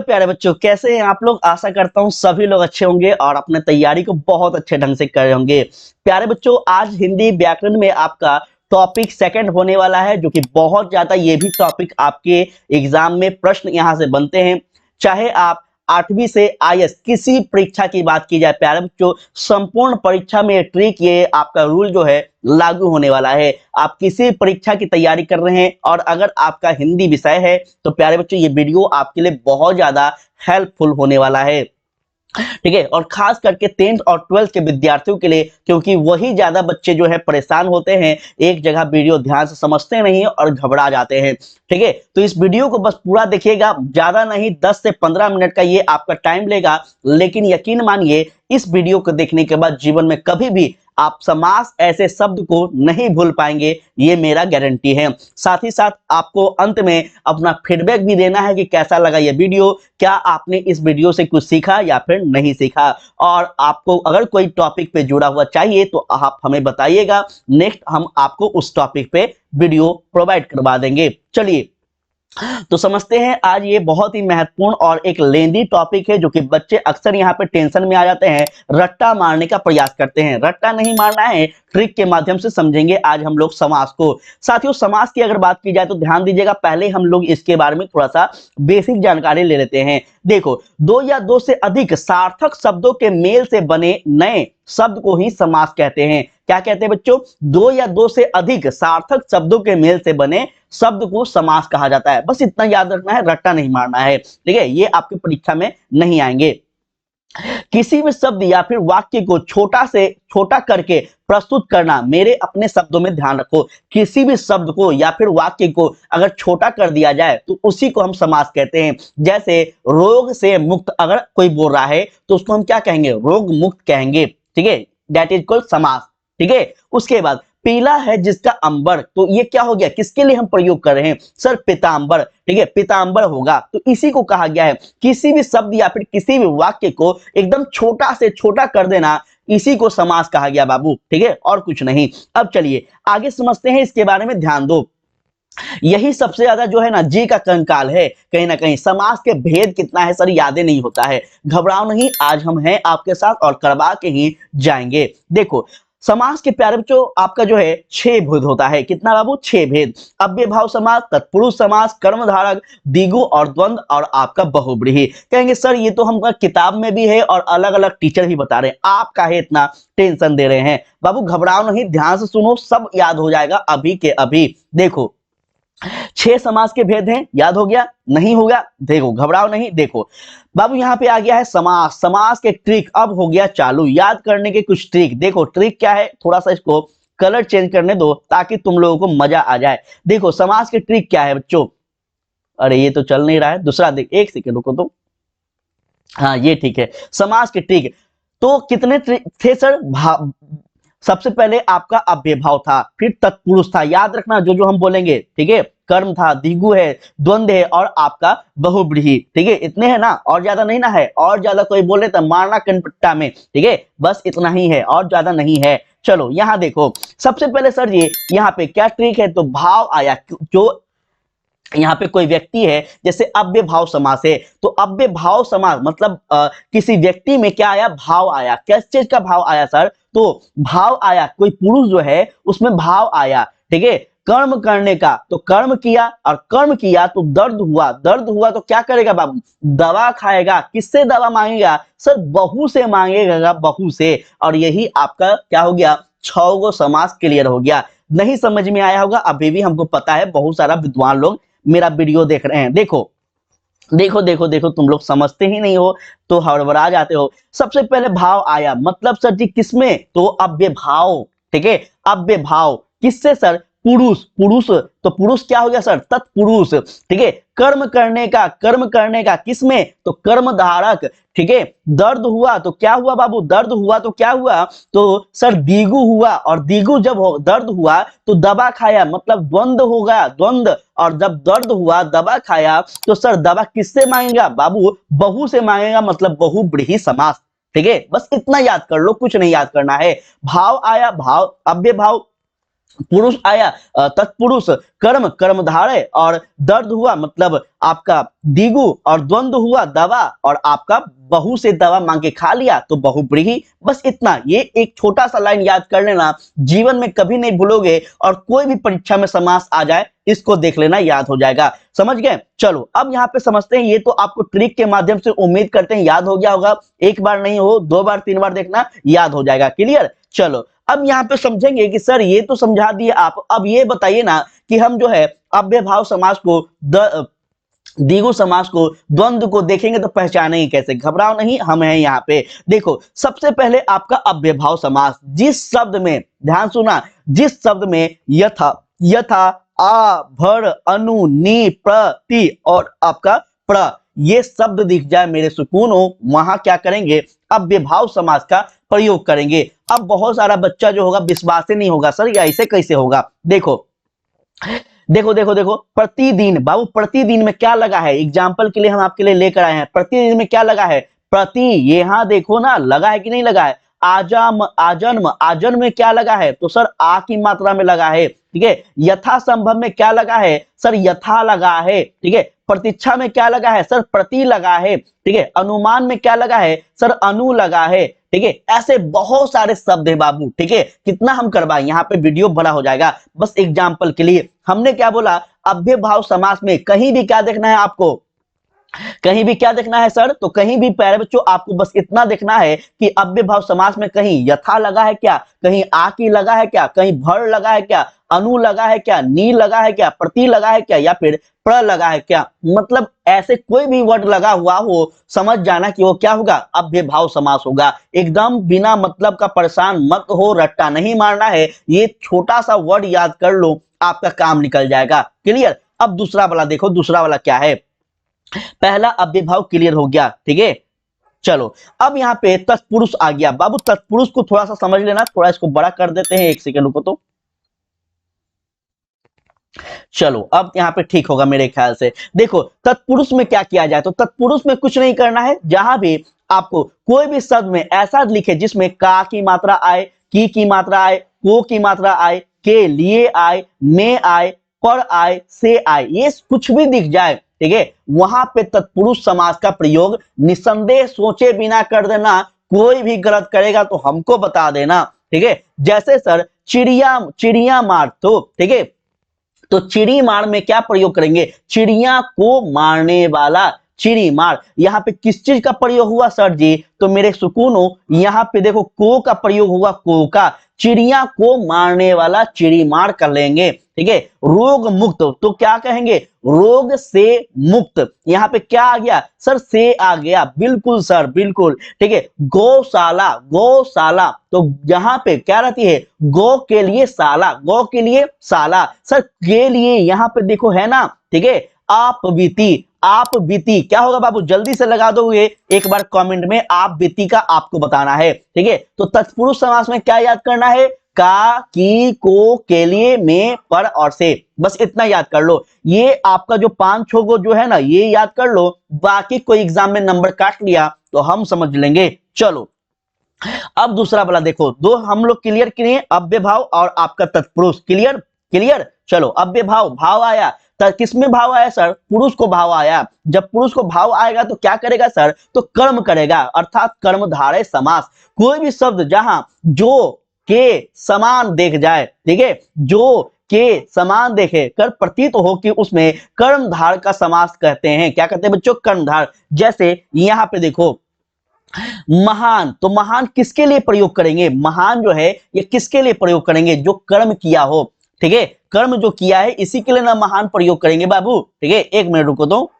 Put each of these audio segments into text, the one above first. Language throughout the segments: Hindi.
प्यारे बच्चों, कैसे हैं आप लोग। आशा करता हूँ सभी लोग अच्छे होंगे और अपने तैयारी को बहुत अच्छे ढंग से कर रहे होंगे। प्यारे बच्चों, आज हिंदी व्याकरण में आपका टॉपिक सेकंड होने वाला है, जो कि बहुत ज्यादा ये भी टॉपिक आपके एग्जाम में प्रश्न यहाँ से बनते हैं। चाहे आप 8वीं से आईएएस किसी परीक्षा की बात की जाए प्यारे बच्चों, संपूर्ण परीक्षा में ट्रिक ये आपका रूल जो है लागू होने वाला है। आप किसी परीक्षा की तैयारी कर रहे हैं और अगर आपका हिंदी विषय है तो प्यारे बच्चों ये वीडियो आपके लिए बहुत ज्यादा हेल्पफुल होने वाला है। ठीक है, और खास करके 10th और 12th के विद्यार्थियों के लिए, क्योंकि वही ज्यादा बच्चे जो है परेशान होते हैं, एक जगह वीडियो ध्यान से समझते नहीं और घबरा जाते हैं। ठीक है, तो इस वीडियो को बस पूरा देखिएगा, ज्यादा नहीं 10 से 15 मिनट का ये आपका टाइम लेगा, लेकिन यकीन मानिए इस वीडियो को देखने के बाद जीवन में कभी भी आप समास ऐसे शब्द को नहीं भूल पाएंगे, ये मेरा गारंटी है। साथ ही साथ आपको अंत में अपना फीडबैक भी देना है कि कैसा लगा ये वीडियो, क्या आपने इस वीडियो से कुछ सीखा या फिर नहीं सीखा। और आपको अगर कोई टॉपिक पे जुड़ा हुआ चाहिए तो आप हमें बताइएगा, नेक्स्ट हम आपको उस टॉपिक पे वीडियो प्रोवाइड करवा देंगे। चलिए तो समझते हैं, आज ये बहुत ही महत्वपूर्ण और एक लेंदी टॉपिक है, जो कि बच्चे अक्सर यहाँ पे टेंशन में आ जाते हैं, रट्टा मारने का प्रयास करते हैं। रट्टा नहीं मारना है, ट्रिक के माध्यम से समझेंगे आज हम लोग समास को। साथियों, समास की अगर बात की जाए तो ध्यान दीजिएगा, पहले हम लोग इसके बारे में थोड़ा सा बेसिक जानकारी ले लेते हैं। देखो, दो या दो से अधिक सार्थक शब्दों के मेल से बने नए शब्द को ही समास कहते हैं। क्या कहते हैं बच्चों? दो या दो से अधिक सार्थक शब्दों के मेल से बने शब्द को समास कहा जाता है। बस इतना याद रखना है, रट्टा नहीं मारना है। ठीक है, ये आपकी परीक्षा में नहीं आएंगे। किसी भी शब्द या फिर वाक्य को छोटा से छोटा करके प्रस्तुत करना, मेरे अपने शब्दों में ध्यान रखो, किसी भी शब्द को या फिर वाक्य को अगर छोटा कर दिया जाए तो उसी को हम समास कहते हैं। जैसे रोग से मुक्त अगर कोई बोल रहा है तो उसको हम क्या कहेंगे? रोग मुक्त कहेंगे। ठीक है, दैट इज कॉल्ड समास। ठीक है, उसके बाद पीला है जिसका अंबर, तो ये क्या हो गया? किसके लिए हम प्रयोग कर रहे हैं सर? पीतांबर। ठीक है, पीतांबर होगा, तो इसी को कहा गया है किसी भी शब्द या फिर किसी भी वाक्य को एकदम छोटा से छोटा कर देना, इसी को समास कहा गया बाबू। ठीक है, और कुछ नहीं। अब चलिए आगे समझते हैं, इसके बारे में ध्यान दो। यही सबसे ज्यादा जो है ना जी का कंकाल है, कहीं ना कहीं समास के भेद कितना है सर, यादें नहीं होता है। घबराओ नहीं, आज हम हैं आपके साथ और करवा के ही जाएंगे। देखो, समास के प्यारे बच्चों आपका जो है 6 भेद होता है। कितना बाबू? 6 भेद। अव्ययभाव समास, तत्पुरुष समास, कर्मधारक, द्विगु और द्वंद्व और आपका बहुव्रीहि। कहेंगे सर ये तो हम किताब में भी है और अलग अलग टीचर भी बता रहे हैं, आप काहे इतना टेंशन दे रहे हैं? बाबू घबराओ नहीं, ध्यान से सुनो, सब याद हो जाएगा अभी के अभी। देखो, 6 समास के भेद हैं, याद हो गया? नहीं होगा? देखो घबराओ नहीं। देखो बाबू यहाँ पे आ गया है समास, समास के ट्रिक अब हो गया चालू, याद करने के कुछ ट्रिक। देखो ट्रिक क्या है, थोड़ा सा इसको कलर चेंज करने दो ताकि तुम लोगों को मजा आ जाए। देखो समास के ट्रिक क्या है बच्चों? अरे ये तो चल नहीं रहा है, दूसरा देख, एक सेकेंड रुको तो। हाँ ये ठीक है, समास के ट्रिक तो कितने थे सर? सबसे पहले आपका अव्ययभाव था, फिर तत्पुरुष था, याद रखना जो जो हम बोलेंगे। ठीक है, कर्म था, द्विगु है, द्वंद्व है और आपका बहुव्रीहि। ठीक है, इतने हैं ना, और ज्यादा नहीं ना है। और ज्यादा कोई बोले तो मारना कनपट्टा में। ठीक है, बस इतना ही है और ज्यादा नहीं है। चलो यहाँ देखो, सबसे पहले सर ये यहाँ पे क्या ट्रिक है, तो भाव आया। जो यहाँ पे कोई व्यक्ति है, जैसे अव्ययभाव समास है, तो अव्ययभाव समास मतलब किसी व्यक्ति में क्या आया? भाव आया। किस चीज का भाव आया सर? तो भाव आया, कोई पुरुष जो है उसमें भाव आया। ठीक है, कर्म करने का, तो कर्म किया, और कर्म किया तो दर्द हुआ, दर्द हुआ तो क्या करेगा बाबू? दवा खाएगा। किससे दवा मांगेगा सर? बहू से मांगेगा, बहू से। और यही आपका क्या हो गया? 6 गो समास क्लियर हो गया। नहीं समझ में आया होगा अभी भी, हमको पता है बहुत सारा विद्वान लोग मेरा वीडियो देख रहे हैं। देखो देखो देखो देखो, तुम लोग समझते ही नहीं हो तो हड़बड़ा जाते हो। सबसे पहले भाव आया, मतलब सर जी किसमें? तो अव्ययभाव। ठीक है, अव्ययभाव किससे सर? पुरुष। पुरुष तो पुरुष क्या हो गया सर? तत्पुरुष। ठीक है, कर्म करने का, कर्म करने का किसमें? तो कर्मधारक। ठीक है, दर्द हुआ तो क्या हुआ बाबू? दर्द हुआ तो क्या हुआ? तो सर द्विगु हुआ, और द्विगु जब दर्द हुआ तो दवा खाया, मतलब द्वंद्व हो गया, द्वंद्व। और जब दर्द हुआ दवा खाया तो सर दवा किससे मांगेगा बाबू? बहू से मांगेगा, मतलब बहुव्रीहि समास। ठीक है, बस इतना याद कर लो, कुछ नहीं याद करना है। भाव आया, भाव अव्ययभाव, पुरुष आया तत्पुरुष, कर्म कर्मधारय, और दर्द हुआ मतलब आपका दिगु, और द्वंद्व हुआ दवा, और आपका बहु से दवा मांग के खा लिया तो बहुव्रीहि। बस इतना, ये एक छोटा सा लाइन याद कर लेना, जीवन में कभी नहीं भूलोगे, और कोई भी परीक्षा में समास आ जाए इसको देख लेना, याद हो जाएगा। समझ गए? चलो अब यहाँ पे समझते हैं, ये तो आपको ट्रिक के माध्यम से उम्मीद करते हैं याद हो गया होगा, एक बार नहीं हो, 2 बार 3 बार देखना, याद हो जाएगा। क्लियर? चलो अब यहाँ पे समझेंगे कि सर ये तो समझा दिए आप, अब ये बताइए ना कि हम जो है अव्ययभाव समास को द्विगु समास को, द्वंद्व को देखेंगे तो पहचानेंगे कैसे? घबराओ नहीं, हम हैं यहाँ पे। देखो सबसे पहले आपका अव्ययभाव समास, जिस शब्द में, ध्यान सुना, जिस शब्द में यथा, यथा, आ, भर, अनु, नि, प्रति और आपका प्र, ये शब्द दिख जाए मेरे सुकूनों, वहां क्या करेंगे? अव्ययभाव समास का प्रयोग करेंगे। अब बहुत सारा बच्चा जो होगा विश्वास ही नहीं होगा, सर ये ऐसे कैसे होगा? देखो देखो देखो देखो, प्रतिदिन, बाबू प्रतिदिन में क्या लगा है? एग्जाम्पल के लिए हम आपके लिए लेकर आए हैं, प्रतिदिन में क्या लगा है? प्रति, यहां देखो ना, लगा है कि नहीं लगा है? आजम, आजन्म, आजन्म में क्या लगा है? तो सर आ की मात्रा में लगा है। ठीक है। यथा संभव में क्या लगा है? सर यथा लगा है। ठीक है। प्रतीक्षा में क्या लगा है? सर प्रति लगा है। ठीक है। अनुमान में क्या लगा है? सर अनु लगा है। ठीक है। ऐसे बहुत सारे शब्द है बाबू। ठीक है। कितना हम करवाएं, यहाँ पे वीडियो बड़ा हो जाएगा। बस एग्जाम्पल के लिए हमने क्या बोला, अव्ययभाव समास में कहीं भी क्या देखना है आपको? कहीं भी क्या देखना है सर? तो कहीं भी प्यारे बच्चों आपको बस इतना देखना है कि अव्ययभाव समास में कहीं यथा लगा है क्या, कहीं आ की लगा है क्या, कहीं भर लगा है क्या, अनु लगा है क्या, नी लगा है क्या, प्रति लगा है क्या, या फिर प्र लगा है क्या। मतलब ऐसे कोई भी वर्ड लगा हुआ हो, समझ जाना कि वो क्या होगा? अव्ययभाव समास होगा। एकदम बिना मतलब का परेशान मत हो, रट्टा नहीं मारना है, ये छोटा सा वर्ड याद कर लो, आपका काम निकल जाएगा। क्लियर? अब दूसरा वाला देखो, दूसरा वाला क्या है? पहला अव्ययभाव क्लियर हो गया। ठीक है। चलो अब यहाँ पे तत्पुरुष आ गया। बाबू तत्पुरुष को थोड़ा सा समझ लेना, थोड़ा इसको बड़ा कर देते हैं, एक सेकेंड रुको तो। चलो अब यहाँ पे ठीक होगा मेरे ख्याल से। देखो तत्पुरुष में क्या किया जाए, तो तत्पुरुष में कुछ नहीं करना है, जहां भी आपको कोई भी शब्द में ऐसा लिखे जिसमें का की मात्रा आए, की मात्रा आए, को की मात्रा आए, के लिए आए, में आए, पर आए, से आए, ये कुछ भी दिख जाए, ठीक है, वहां पे तत्पुरुष समास का प्रयोग निसंदेह सोचे बिना कर देना। कोई भी गलत करेगा तो हमको बता देना। ठीक है। जैसे सर चिड़िया, चिड़िया मार, तो ठीक है, तो चिड़ी मार में क्या प्रयोग करेंगे? चिड़िया को मारने वाला, चिड़ी मार। यहाँ पे किस चीज का प्रयोग हुआ सर जी? तो मेरे सुकूनों यहाँ पे देखो को का प्रयोग हुआ, को का, चिड़िया को मारने वाला चिड़ी मार कर लेंगे। ठीक है। रोग मुक्त, तो क्या कहेंगे? रोग से मुक्त। यहाँ पे क्या आ गया सर? से आ गया, बिल्कुल सर बिल्कुल। ठीक है। गौशाला, गौशाला, तो यहाँ पे क्या रहती है? गौ के लिए शाला, गौ के लिए शाला। सर के लिए यहाँ पे देखो है ना। ठीक है। आप बीती, आप बीती क्या होगा बाबू? जल्दी से लगा दोगे एक बार कमेंट में, आप बीती का आपको बताना है। ठीक है। तो तत्पुरुष समास में क्या याद करना है? का, की, को, के लिए, में, पर और से, बस इतना याद कर लो। ये आपका जो 5-6 गो जो है ना, ये याद कर लो, बाकी कोई एग्जाम में नंबर काट लिया तो हम समझ लेंगे। चलो अब दूसरा वाला देखो, दो हम लोग क्लियर किए, अव्ययभाव और आपका तत्पुरुष। क्लियर? क्लियर। चलो अव्ययभाव, भाव आया, किसमें भाव आया सर? पुरुष को भाव आया। जब पुरुष को भाव आएगा तो क्या करेगा सर? तो कर्म करेगा, अर्थात कर्मधारय समास। कोई भी शब्द जहां जो के समान देख जाए, ठीक है, जो के समान देखे, कर प्रतीत हो कि उसमें कर्मधार का समास कहते हैं। क्या कहते हैं बच्चों? कर्मधार। जैसे यहां पे देखो महान, तो महान किसके लिए प्रयोग करेंगे? महान जो है ये किसके लिए प्रयोग करेंगे? जो कर्म किया हो। ठीक है। कर्म जो किया है इसी के लिए ना महान प्रयोग करेंगे बाबू। ठीक है। एक मिनट रुको तो।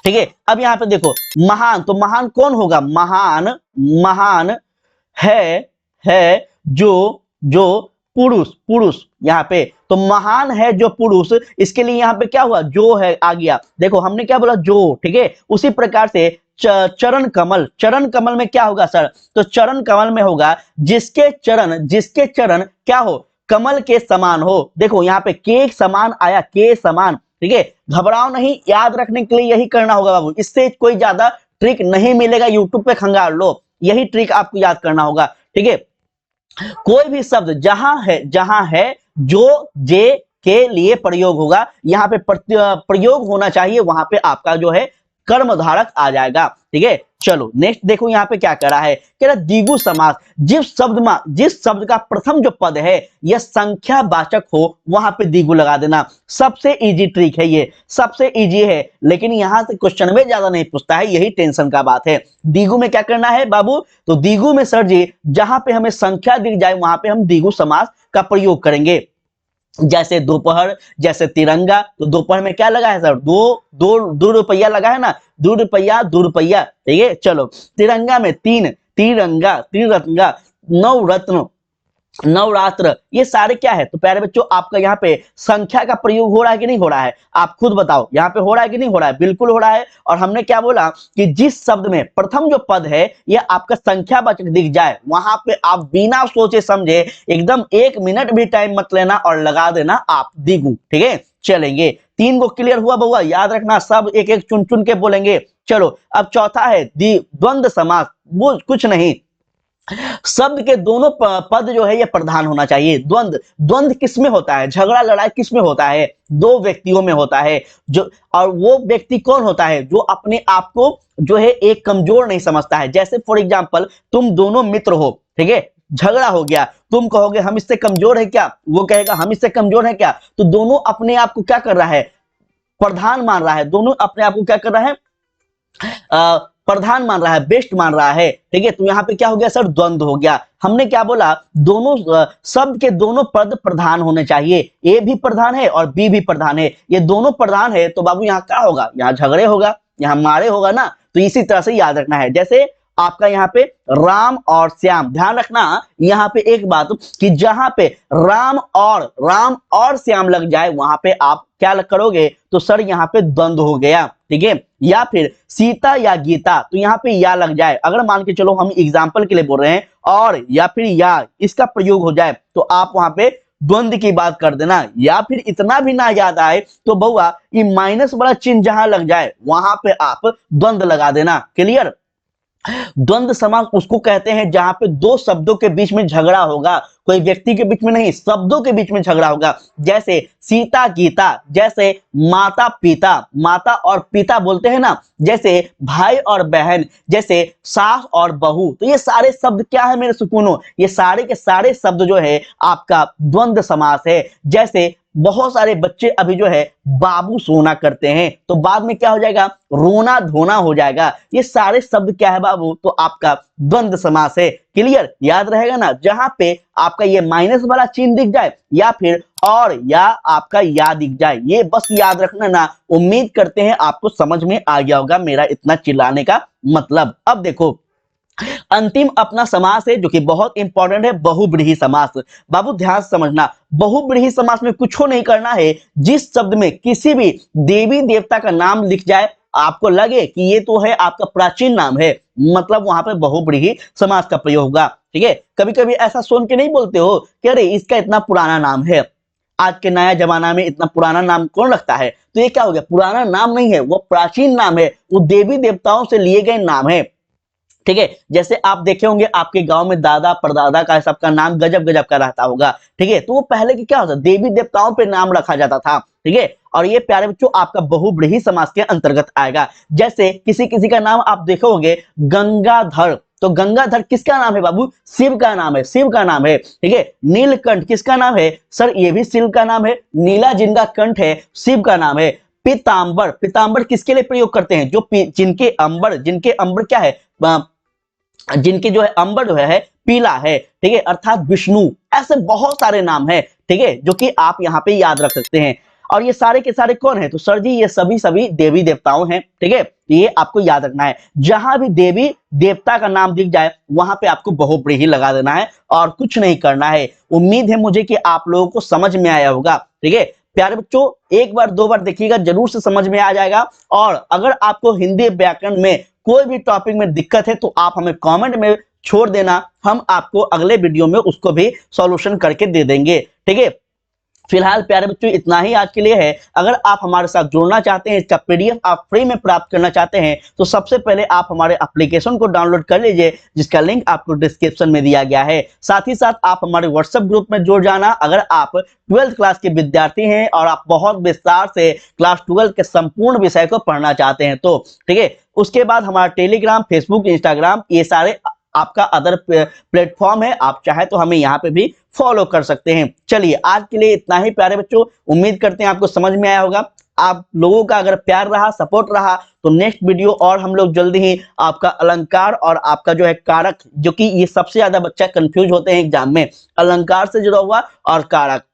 ठीक है। अब यहां पे देखो महान, तो महान कौन होगा? महान, महान है जो, जो पुरुष, पुरुष यहाँ पे, तो महान है जो पुरुष, इसके लिए यहाँ पे क्या हुआ? जो है आ गया। देखो हमने क्या बोला? जो। ठीक है। उसी प्रकार से चरण कमल, चरण कमल में क्या होगा सर? तो चरण कमल में होगा जिसके चरण, जिसके चरण क्या हो? कमल के समान हो। देखो यहाँ पे के समान आया, के समान। ठीक है। घबराओ नहीं, याद रखने के लिए यही करना होगा बाबू, इससे कोई ज्यादा ट्रिक नहीं मिलेगा यूट्यूब पे, खंगाल लो, यही ट्रिक आपको याद करना होगा। ठीक है। कोई भी शब्द जहां है जो जे के लिए प्रयोग होगा, यहाँ पे प्रयोग होना चाहिए, वहां पे आपका जो है कर्मधारक आ जाएगा। ठीक है, चलो नेक्स्ट देखो यहाँ पे क्या कह रहा है, कह रहा द्विगु समास, जिस शब्द का प्रथम जो पद है यह संख्यावाचक हो वहां पे द्विगु लगा देना। सबसे इजी ट्रिक है ये, सबसे इजी है, लेकिन यहां से क्वेश्चन में ज्यादा नहीं पूछता है, यही टेंशन का बात है। द्विगु में क्या करना है बाबू, तो द्विगु में सर जी जहां पे हमें संख्या दिख जाए वहां पे हम द्विगु समास का प्रयोग करेंगे। जैसे दोपहर, जैसे तिरंगा, तो दोपहर में क्या लगा है सर, दो रुपया लगा है ना, 2 रुपया 2 रुपया। ठीक है, चलो तिरंगा में तीन, तिरंगा त्रिरंगा, नवरत्न, नवरात्र, ये सारे क्या है, तो प्यारे बच्चों आपका यहाँ पे संख्या का प्रयोग हो रहा है कि नहीं हो रहा है, आप खुद बताओ, यहाँ पे हो रहा है कि नहीं हो रहा है, बिल्कुल हो रहा है। और हमने क्या बोला कि जिस शब्द में प्रथम जो पद है यह आपका संख्यावाचक दिख जाए वहां पे आप बिना सोचे समझे एकदम 1 मिनट भी टाइम मत लेना और लगा देना आप द्विगु। ठीक है, चलेंगे, 3 को क्लियर हुआ बउआ, याद रखना सब एक एक चुन चुन के बोलेंगे। चलो अब चौथा है द्वंद्व समास, वो कुछ नहीं, शब्द के दोनों पद जो है ये प्रधान होना चाहिए। द्वंद्व किस में होता है, झगड़ा लड़ाई किस में होता है, 2 व्यक्तियों में होता है, जो और वो व्यक्ति कौन होता है जो अपने आप को जो है एक कमजोर नहीं समझता है। जैसे फॉर एग्जांपल तुम दोनों मित्र हो, ठीक है, झगड़ा हो गया, तुम कहोगे हम इससे कमजोर है क्या, वो कहेगा हम इससे कमजोर है क्या, तो दोनों अपने आप को क्या कर रहा है, प्रधान मान रहा है, दोनों अपने आप को क्या कर रहा है, प्रधान मान रहा है, बेस्ट मान रहा है। ठीक है, तो यहाँ पे क्या हो गया सर, द्वंद्व हो गया। हमने क्या बोला, दोनों शब्द के दोनों पद प्रधान होने चाहिए, ए भी प्रधान है और बी भी प्रधान है, ये दोनों प्रधान है तो बाबू यहाँ क्या होगा, यहाँ झगड़े होगा, यहाँ मारे होगा ना। तो इसी तरह से याद रखना है। जैसे आपका यहाँ पे राम और श्याम, ध्यान रखना यहाँ पे एक बात कि जहां पे राम और श्याम लग जाए वहां पे आप क्या करोगे, तो सर यहाँ पे द्वंद्व हो गया। ठीक है, या फिर सीता या गीता, तो यहाँ पे या लग जाए, अगर मान के चलो हम एग्जाम्पल के लिए बोल रहे हैं, और या फिर या इसका प्रयोग हो जाए तो आप वहां पे द्वंद्व की बात कर देना। या फिर इतना भी ना याद आए तो बउआ ये माइनस वाला चिन्ह जहां लग जाए वहां पे आप द्वंद्व लगा देना। क्लियर, द्वंद्व समास उसको कहते हैं जहां पे 2 शब्दों के बीच में झगड़ा होगा, कोई व्यक्ति के बीच में नहीं, शब्दों के बीच में झगड़ा होगा। जैसे सीता गीता, जैसे माता पिता, माता और पिता बोलते हैं ना, जैसे भाई और बहन, जैसे सास और बहू, तो ये सारे शब्द क्या है मेरे सुकूनों, ये सारे के सारे शब्द जो है आपका द्वंद्व समास है। जैसे बहुत सारे बच्चे अभी जो है बाबू सोना करते हैं तो बाद में क्या हो जाएगा, रोना धोना हो जाएगा, ये सारे शब्द क्या है बाबू, तो आपका द्वंद्व समास है। क्लियर, याद रहेगा ना, जहां पे आपका ये माइनस वाला चिन्ह दिख जाए या फिर और या आपका या दिख जाए, ये बस याद रखना ना। उम्मीद करते हैं आपको समझ में आ गया होगा मेरा इतना चिल्लाने का मतलब। अब देखो अंतिम अपना समास है जो कि बहुत इंपॉर्टेंट है, बहुब्रीहि समास। बाबू ध्यान से समझना, बहुब्रीहि समास में कुछ नहीं करना है, जिस शब्द में किसी भी देवी देवता का नाम लिख जाए, आपको लगे कि ये तो है आपका प्राचीन नाम है, मतलब वहां पे बहुब्रीहि समास का प्रयोग होगा। ठीक है, कभी कभी ऐसा सुन के नहीं बोलते हो कि अरे इसका इतना पुराना नाम है, आज के नया जमाना में इतना पुराना नाम कौन रखता है, तो ये क्या हो गया, पुराना नाम नहीं है, वो प्राचीन नाम है, वो देवी देवताओं से लिए गए नाम है। ठीक है, जैसे आप देखे होंगे आपके गांव में दादा परदादा का सबका नाम गजब गजब का रहता होगा। ठीक है, तो वो पहले की क्या होता, देवी देवताओं पे नाम रखा जाता था। ठीक है, और ये प्यारे बच्चों आपका बहुब्रीहि समास के अंतर्गत आएगा। जैसे किसी किसी का नाम आप देखोगे गंगाधर, तो गंगाधर किसका नाम है बाबू, शिव का नाम है, शिव का नाम है। ठीक है, नीलकंठ किसका नाम है, सर ये भी शिव का नाम है, नीला जिनका कंठ है शिव का नाम है। पीतांबर, पीतांबर किसके लिए प्रयोग करते हैं, जो जिनके अंबर क्या है, जिनके जो है अंबर जो है पीला है। ठीक है, अर्थात विष्णु, ऐसे बहुत सारे नाम है। ठीक है, जो कि आप यहाँ पे याद रख सकते हैं। और ये सारे के सारे कौन है, तो सर जी ये सभी सभी देवी देवताओं हैं। ठीक है, ये आपको याद रखना है, जहां भी देवी देवता का नाम दिख जाए वहां पे आपको बहुब्रीहि लगा देना है और कुछ नहीं करना है। उम्मीद है मुझे कि आप लोगों को समझ में आया होगा। ठीक है प्यारे बच्चों, एक बार दो बार देखिएगा, जरूर से समझ में आ जाएगा। और अगर आपको हिंदी व्याकरण में कोई भी टॉपिक में दिक्कत है तो आप हमें कमेंट में छोड़ देना, हम आपको अगले वीडियो में उसको भी सॉल्यूशन करके दे देंगे। ठीक है, फिलहाल प्यारे बच्चों इतना ही आज के लिए है। अगर आप हमारे साथ जुड़ना चाहते हैं, इसका पीडीएफ आप फ्री में प्राप्त करना चाहते हैं, तो सबसे पहले आप हमारे एप्लीकेशन को डाउनलोड कर लीजिए, जिसका लिंक आपको डिस्क्रिप्शन में दिया गया है। साथ ही साथ आप हमारे व्हाट्सएप ग्रुप में जुड़ जाना। अगर आप 12th क्लास के विद्यार्थी हैं और आप बहुत विस्तार से क्लास 12 के संपूर्ण विषय को पढ़ना चाहते हैं तो ठीक है। उसके बाद हमारा टेलीग्राम, फेसबुक, इंस्टाग्राम, ये सारे आपका अदर प्लेटफॉर्म है, आप चाहे तो हमें यहाँ पे भी फॉलो कर सकते हैं। चलिए आज के लिए इतना ही प्यारे बच्चों, उम्मीद करते हैं आपको समझ में आया होगा। आप लोगों का अगर प्यार रहा, सपोर्ट रहा, तो नेक्स्ट वीडियो और हम लोग जल्दी ही आपका अलंकार और आपका जो है कारक, जो कि ये सबसे ज्यादा बच्चा कंफ्यूज होते हैं एग्जाम में, अलंकार से जुड़ा हुआ और कारक,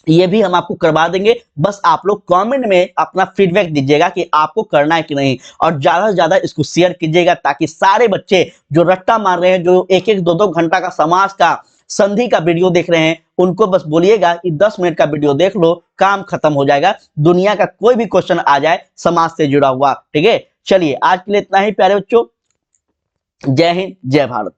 ये भी हम आपको करवा देंगे। बस आप लोग कमेंट में अपना फीडबैक दीजिएगा कि आपको करना है कि नहीं, और ज्यादा से ज्यादा इसको शेयर कीजिएगा, ताकि सारे बच्चे जो रट्टा मार रहे हैं, जो एक एक दो दो घंटा का समाज का संधि का वीडियो देख रहे हैं, उनको बस बोलिएगा कि 10 मिनट का वीडियो देख लो, काम खत्म हो जाएगा। दुनिया का कोई भी क्वेश्चन आ जाए समाज से जुड़ा हुआ, ठीक है। चलिए आज के लिए इतना ही प्यारे बच्चों, जय हिंद, जय भारत।